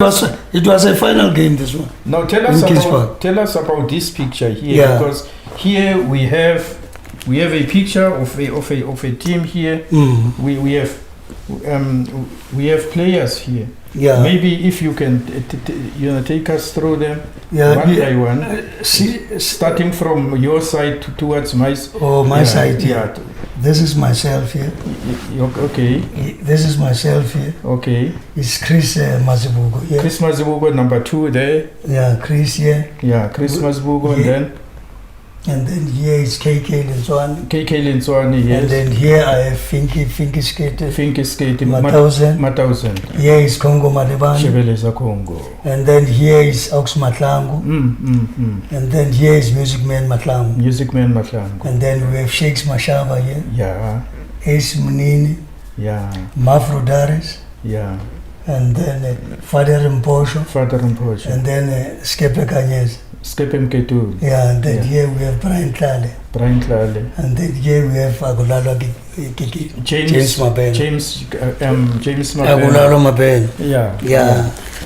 It was a final game, this one. Now tell us about this picture here, because here we have a picture of a team here. We have players here. Yeah. Maybe if you can take us through them one by one. Starting from your side towards my side. Oh, my side. Yeah. This is myself here. Okay. This is myself here. Okay. It's Chris Mazibuko. Yeah. Chris Mazibuko, number 2 there. Yeah, Chris here. Yeah, Chris Mazibuko, and then here is KK Linswani. KK Linswani, yes. And then here I have Finky Skate. Matausen. Here is Congo Madebani. Shebeleza Congo. And then here is Ox Matlangu. And then here is Music Man Matlangu. And then we have Shakes Mashaba here. Yeah. Ace Munini. Yeah. Mafro Daris. Yeah. And then Father Mposho. And then Skepe Kanyes. Skepe Mketu. Yeah, and then here we have Brian Tlale. And then here we have Agulalo James Mabel. James Mabel. Agulalo Mabel. Yeah.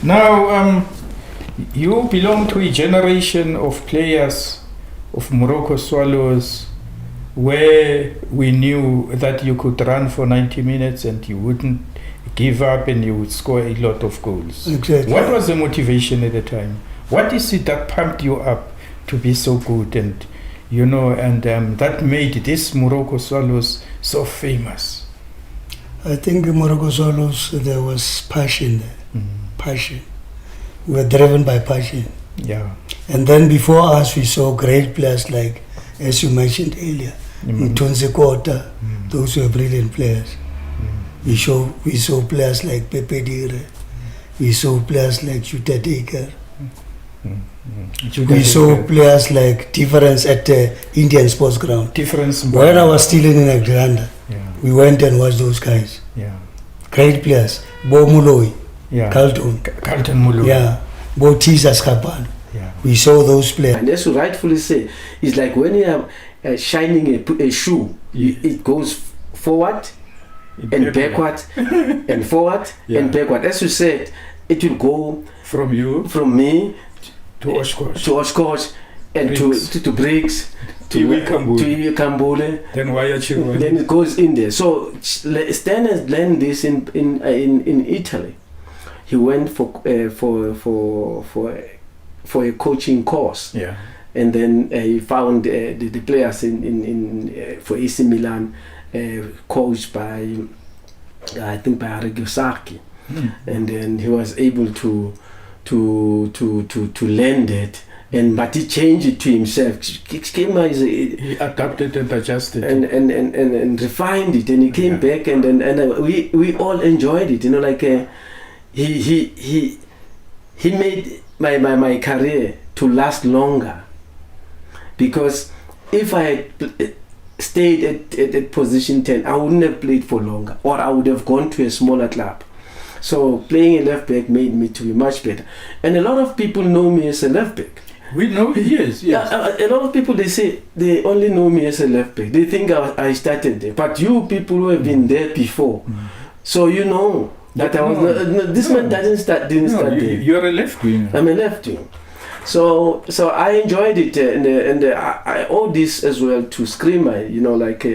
Now, you belong to a generation of players of Morocco Swallows where we knew that you could run for 90 minutes and you wouldn't give up and you would score a lot of goals. Exactly. What was the motivation at the time? What is it that pumped you up to be so good and that made this Morocco Swallows so famous? I think Morocco Swallows, there was passion there. Passion. We were driven by passion. Yeah. And then before us, we saw great players like, as you mentioned earlier, Mtunzi Kota. Those were brilliant players. We saw players like Pepe Dire. We saw players like Juta Deker. We saw players like Difference at the Indian Sports Ground. When I was still in Alexander, we went and watched those guys. Yeah. Great players. Bo Muloi. Carlton Muloi. Yeah. Bo Tisa Skapano. Yeah. We saw those players. And as you rightfully say, it's like when you are shining a shoe, it goes forward and backward and forward and backward. As you said, it will go from me to Oshkosh and to Briggs to Kambule. Then it goes in there. So Stan has learned this in Italy. He went for a coaching course. Yeah. And then he found the players for AC Milan, coached by I think by Arrigo Sacchi. And then he was able to lend it, but he changed it to himself. He adapted and adjusted and refined it, and he came back, and we all enjoyed it. He made my career to last longer, because if I had stayed at position 10, I wouldn't have played for longer, or I would have gone to a smaller club. So playing a left back made me to be much better. And a lot of people know me as a left back. We know, yes. A lot of people, they say they only know me as a left back. They think I started there. But you people who have been there before, so you know that this man didn't start there. You're a left winger. I'm a left winger. So I enjoyed it, and I owe this as well to Screamer.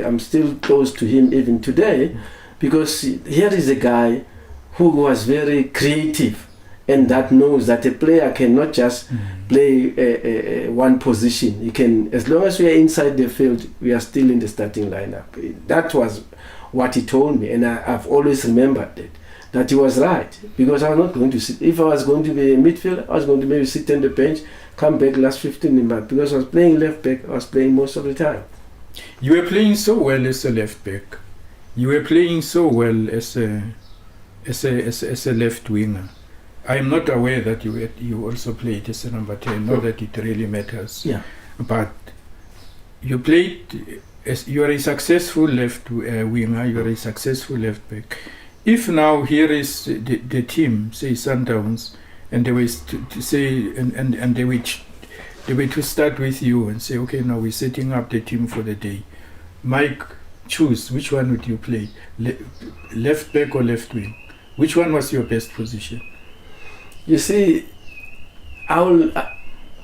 I'm still close to him even today, because here is a guy who was very creative, and that knows that a player cannot just play one position. He can, as long as we are inside the field, we are still in the starting lineup. That was what he told me, and I've always remembered it. That he was right, because I was not going to sit. If I was going to be a midfielder, I was going to maybe sit on the bench, come back last 15 minutes. Because I was playing left back, I was playing most of the time. You were playing so well as a left back. You were playing so well as a left winger. I am not aware that you also played as a number 10. Not that it really matters. Yeah. But you played as you are a successful left winger. You are a successful left back. If now here is the team, say Sundowns, and they were to say and they were to start with you and say, okay, now we're setting up the team for the day. Mike, choose which one would you play, left back or left wing? Which one was your best position? You see, I will.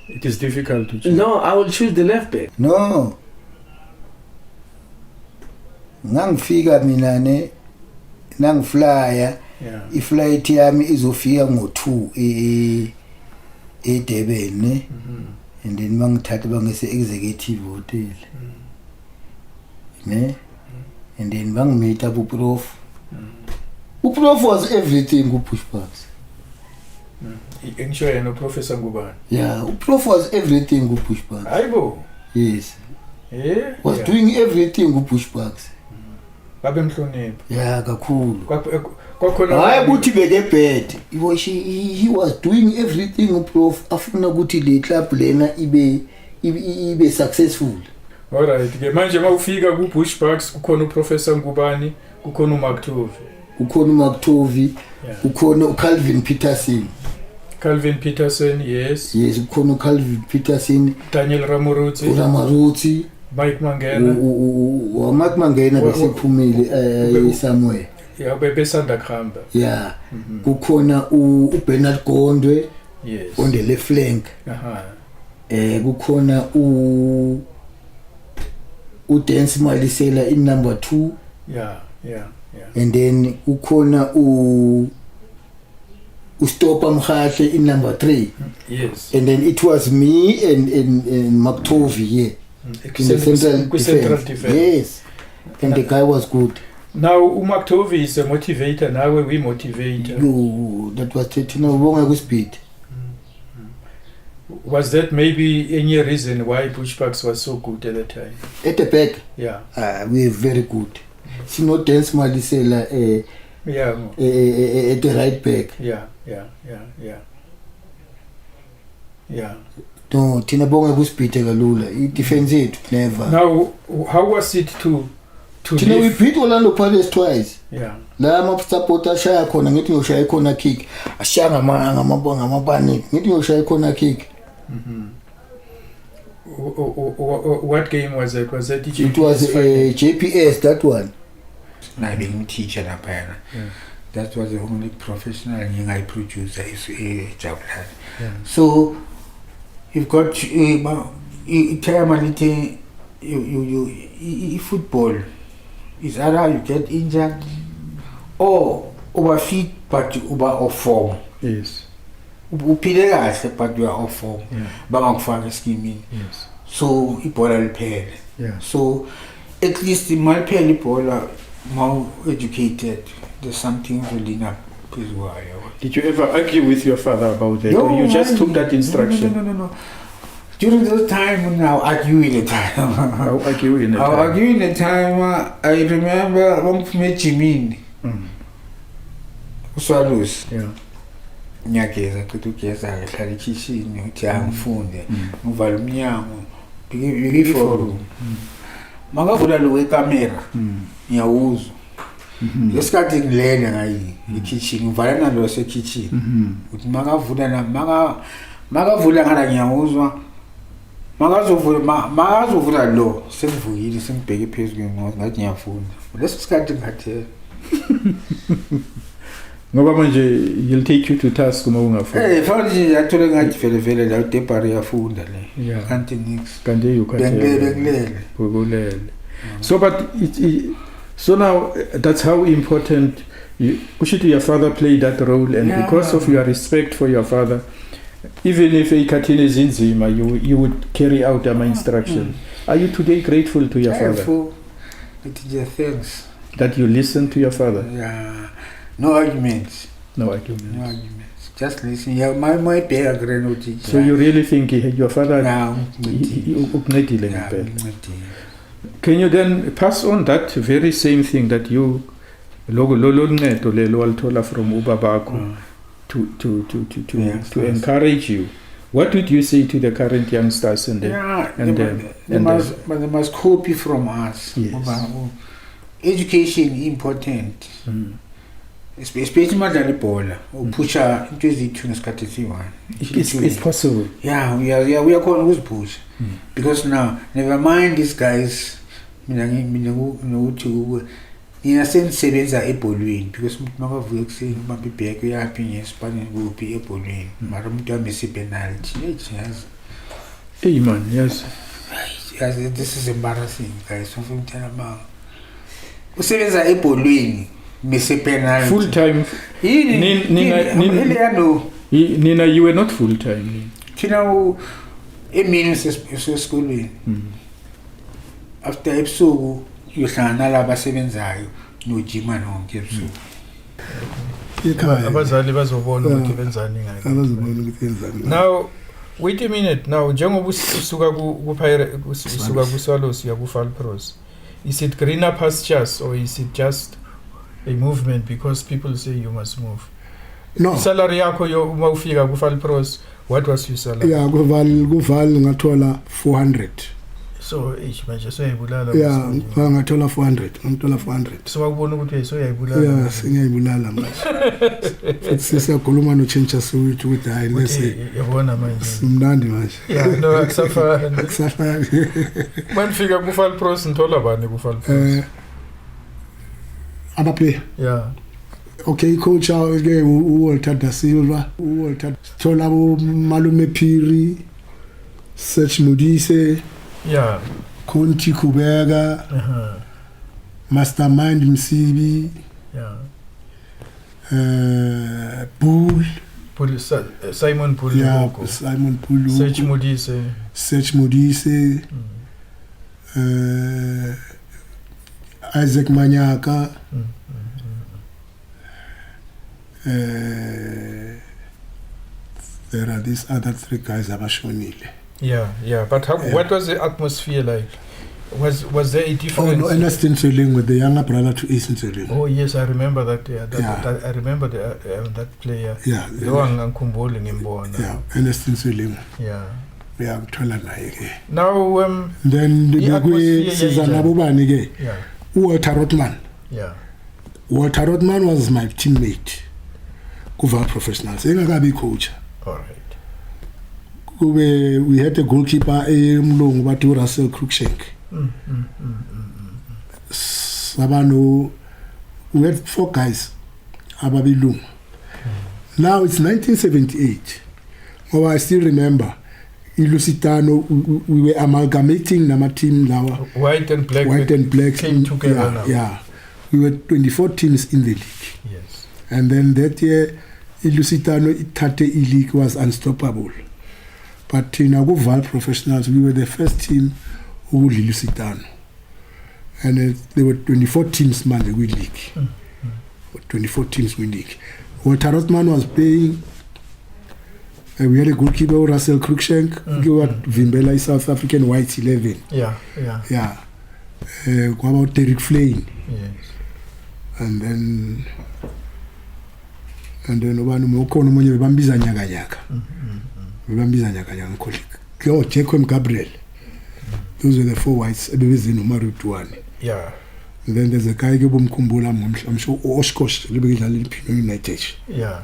It is difficult to choose. No, I will choose the left back. No. Ngangifika mina ne nangiflyer Yeah. iflight yami izofika ngo2 eDurban ne and then bangithatha bangise executive hotel ne and then bangmeet up uprof. Uprof was everything kuPushpacks. Ngisho yena uProfessor Ngubane. Yeah, uprof was everything kuPushpacks. Hayibo. Yes. Was Yeah. doing everything kuPushpacks. Babemhlonipha. Yeah, kakhulu. Kwakhona Hayi ukuthi beke bad. He was doing everything uprof afuna ukuthi le club lena ibe successful. Alright, ke manje mawufika kuBushbucks kukhona uProfessor Ngubane, kukhona uMacTovi. Ukhona uMacTovi, Yeah. ukhona uCalvin Peterson. Calvin Peterson, yes. Yes, ukhona uCalvin Peterson, Daniel Ramorutsi, uRamaruti, Mike Mangena. Mike Mangena besiphumile somewhere. Yeah, bebesanda kuhamba. Yeah. Kukhona uBernard Gondwe Yes. on the left flank. Aha. Kukhona uDance Malisela in number 2 Yeah. and then kukhona uStopa Mkhahle in number 3 Yes. and then it was me and MacTovi here in the central defense. Yes, and the guy was good. Now uMacTovi is a motivator, nawe we motivator. That was 13 ubonga kuspeed. Was that maybe any reason why Bushbucks was so good at the time? At the back, Yeah. we were very good. Sino Dance Malisela Yeah. at the right back. Yeah. No, thina bonga kuspeed kalula. I-defense yethu never. Now, how was it to Thina we live? beat Orlando Pirates twice. Yeah. La ama-support ashaya khona ngithi ngiyoshaya khona kick. Ashaya ngamabani. Ngithi ngiyoshaya khona kick. What game was it? Was it It was JPS, that one. I being teacher lapha. Yeah. That was the only professional thing I produced is Jabulani. Yeah. So you've got time you football is either you get injured or over fit but over off form. Yes. Uphile kahle but you are off form. Yeah. Bangakufaka eschemini. Yes. So ibhola liphele. Yeah. So at least maliphele ibhola more educated, there's something building up as well. Did you ever argue with your father about that, or you just took that instruction? No. During those time, I'll argue in the time. I'll argue in the I'll time. argue in the time. I remember one met Jimin. Swallows. Yeah. Nyageza kutugeza ngihlala ekhishini uthi angifunde ngivala umnyango before makavula lo wekamera ngiyawuzwa lesikhathi ngilele ngayi ekitchen ngivala nalo sekitchen uthi makavula ngala ngiyawuzwa makazovula lo sengivukile sengibheke phezulu ngathi ngiyafunda lesikhathi ngathi Ngoba manje he'll take you to task uma ungafunda. fanele yathola ngathi vele la debari yafunda le Yeah. kanti nix Kande you bekulele. So but so now that's how important kushithi your father played that role, and because of your respect for your father, even if ikhathini ezinzima you would carry out my instructions. Are you today grateful to your father It is thanks. that you listen to your father? Yeah. No arguments. No arguments. Just listen. Yeah, my big grandmother. So you really think your father now ukuncedile ngempela? Can you then pass on that very same thing that you lolo ncedo lelo walithola from ubabakho to encourage you? What would you say to the current youngsters and they must copy from us. Yes. Education important. Especially madlala ibhola upusha into ezithu ngesikhathi esiyi-1. It's possible. Yeah, we are khona ukuzipusha because now never mind these guys mina nokuthi Ngina sengisebenza ebholweni because umuntu makavuka ekuseni ubambe ibheke uyaphi ngespanini kuphi ebholweni mara umuntu wami isi-penalty yazi Hey man, yes. this is embarrassing guys ufuna ukuthela manga usebenza ebholweni mese-penalty Full time. Nina, you were not full time. thina emini sesikolweni after ebusuku uyohlangana nalabo asebenzayo nojima nonke ebusuku ekhaya Abazali bazobona ukuthi benzani ngayo. abazobona ukuthi yenzani. Now, wait a minute. Now, njengoba usuka usuka kuSwallows uya kuFalpros, is it greener pastures or is it just a movement because people say you must move? No, Salary yakho uma ufika kuFalpros, what was your salary? yeah, kuval ngathola 400. So manje soyayibulala. Yeah, ngathola 400. So wakubona ukuthi soyayibulala. Yeah, singayibulala manje. Futhi siyakhuluma noChencha Soweto ukuthi hayi lese yabona manje. simnandi manje. Yeah, no akusafani. Akusafani. Manifika kuFalpros ngithola bani kuFalpros? Abaplayer. Yeah. Okay, coach ke uWalter da Silva, uWalter thola Malume Phiri, Serge Modise, Yeah. Conti Kubega, Mastermind Msibi, Yeah. Bull, Simon Bull. yeah, Simon Bull, Serge Modise. Serge Modise, Isaac Manyaka, there are these other three guys abashonile. Yeah. But what was the atmosphere like? Was there a Oh difference? no, Ernest Nseling with the younger brother to Ace Nseling. Oh yes, I remember that. Yeah, Yeah. I remember that player. Yeah, Lo angikhumbuli ngimbona. yeah, Ernest Nseling. Yeah. Yeah, ngithola naye ke. Now Then atmosphere siza yayinjani? nabo bani ke? Yeah. uWalter Rotman. Yeah. Walter Rotman was my teammate kuVal Professionals. Engakabi coach. All right. We had a goalkeeper emlungu bathi uRussell Cruikshank. Sabano, we had 4 guys ababilungu. Now it's 1978. Oh, I still remember iLusitano, we were amalgamating nama team lawa White and black came together yeah, now. Yeah. We were 24 teams in the league. Yes. And then that year iLusitano ithathe league was unstoppable. But in our Val Professionals, we were the first team who would Lusitano. And there were 24 teams man we league. 24 teams we league. Walter Rotman was playing. We had a goalkeeper, Russell Cruikshank. We had Vimbela, South African Whites 11. Yeah. Yeah. What about Derek Flane? Yes. And then ubani ukhona umunye bebambiza nyaka. Bebambiza nyaka ngikho Jacob Gabriel. Those were the 4 whites ebebezini uMarutuane. Yeah. And then there's a guy ke bomkhumbula I'm sure Oshkosh lebekidlala iPhino United. Yeah.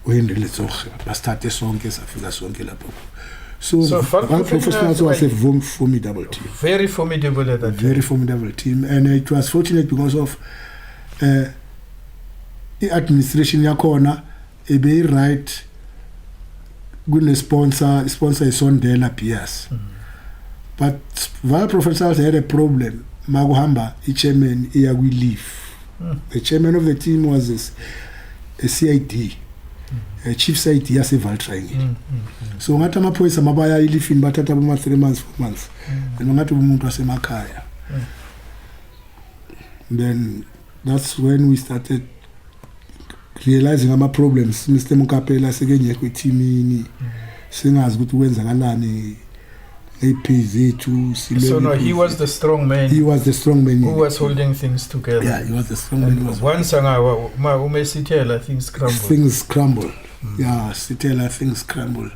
Uyende letsoge bastarte sonke safika sonke lapho. So Val Professionals was a formidable team. Very formidable at that Very formidable team, and it was fortunate because of the administration yakhona ebe right kune sponsor is Sondela PS. But Val Professionals had a problem. Maguhamba, chairman iya we leave. The chairman of the team was a CID. A chief CID yase Val training. So ngathi amaphoyisa mabaya ilifini bathatha boma 3 months 4 months. And ngathi umuntu wasemakhaya. Then that's when we started realizing ama problems. Mr. Mukapela sekengekho eteamini. Singazi ukuthi kwenzakalani. So no, he was the strong man. He was the strong man who was holding things together. Yeah, he was the strong man. Once Sitela things crumble. Things crumble. Yeah, Sitela things crumble.